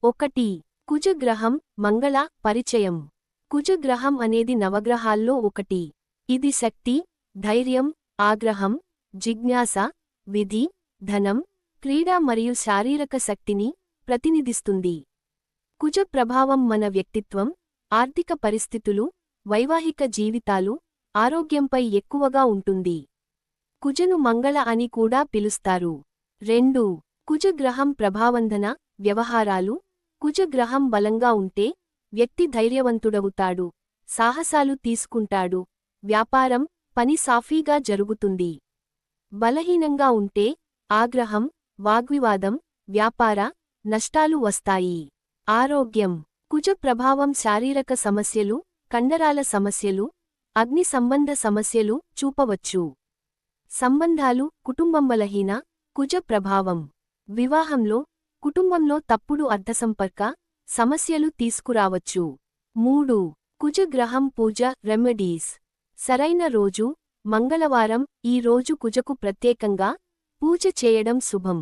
ఒకటి. కుజగ్రహం మంగళ పరిచయం. కుజగ్రహం అనేది నవగ్రహాల్లో ఒకటి. ఇది శక్తి, ధైర్యం, ఆగ్రహం, జిజ్ఞాస, విధి, ధనం, క్రీడ మరియు శారీరక శక్తిని ప్రతినిధిస్తుంది. కుజ ప్రభావం మన వ్యక్తిత్వం, ఆర్థిక పరిస్థితులు, వైవాహిక జీవితాలు, ఆరోగ్యంపై ఎక్కువగా ఉంటుంది. కుజను మంగళ అని కూడా పిలుస్తారు. 2. కుజగ్రహం ప్రభావంధన వ్యవహారాలు. కుజగ్రహం బలంగా ఉంటే వ్యక్తి ధైర్యవంతుడవుతాడు, సాహసాలు తీసుకుంటాడు, వ్యాపారం, పని సాఫీగా జరుగుతుంది. బలహీనంగా ఉంటే ఆగ్రహం, వాగ్వివాదం, వ్యాపార నష్టాలు వస్తాయి. ఆరోగ్యం. కుజ ప్రభావం శారీరక సమస్యలు, కండరాల సమస్యలు, అగ్ని సంబంధ సమస్యలు చూపవచ్చు. సంబంధాలు, కుటుంబం బలహీన కుజ ప్రభావం. వివాహంలో, కుటుంబంలో తప్పుడు అర్థసంపర్క సమస్యలు తీసుకురావచ్చు. 3. కుజగ్రహం పూజ రెమెడీస్. సరైన రోజు మంగళవారం. ఈ రోజు కుజకు ప్రత్యేకంగా పూజ చేయడం శుభం.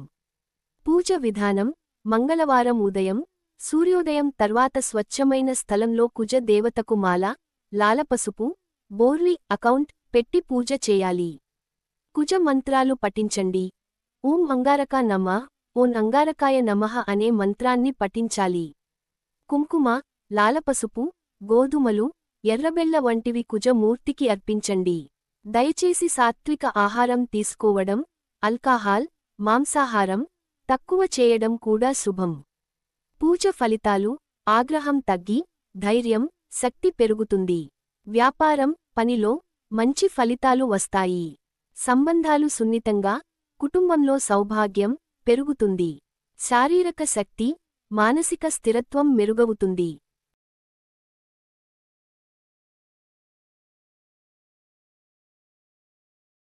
పూజ విధానం: మంగళవారం ఉదయం, సూర్యోదయం తర్వాత స్వచ్ఛమైన స్థలంలో కుజ దేవతకు మాల, లాలపసుపు, బోర్లి అకౌంట్ పెట్టి పూజ చేయాలి. కుజ మంత్రాలు పఠించండి. ఓం అంగారక నమః, ఓం అంగారకాయ నమః అనే మంత్రాన్ని పఠించాలి. కుంకుమ, లాలపసుపు, గోధుమలు, ఎర్రబెల్ల వంటివి కుజ మూర్తికి అర్పించండి. దయచేసి సాత్విక ఆహారం తీసుకోవడం, ఆల్కహాల్, మాంసాహారం తక్కువ చేయడం కూడా శుభం. పూజ ఫలితాలు: ఆగ్రహం తగ్గి, ధైర్యం, శక్తి పెరుగుతుంది. వ్యాపారం, పనిలో మంచి ఫలితాలు వస్తాయి. సంబంధాలు సున్నితంగా, కుటుంబంలో సౌభాగ్యం పెరుగుతుంది. శారీరక శక్తి, మానసిక స్థిరత్వం మెరుగవుతుంది.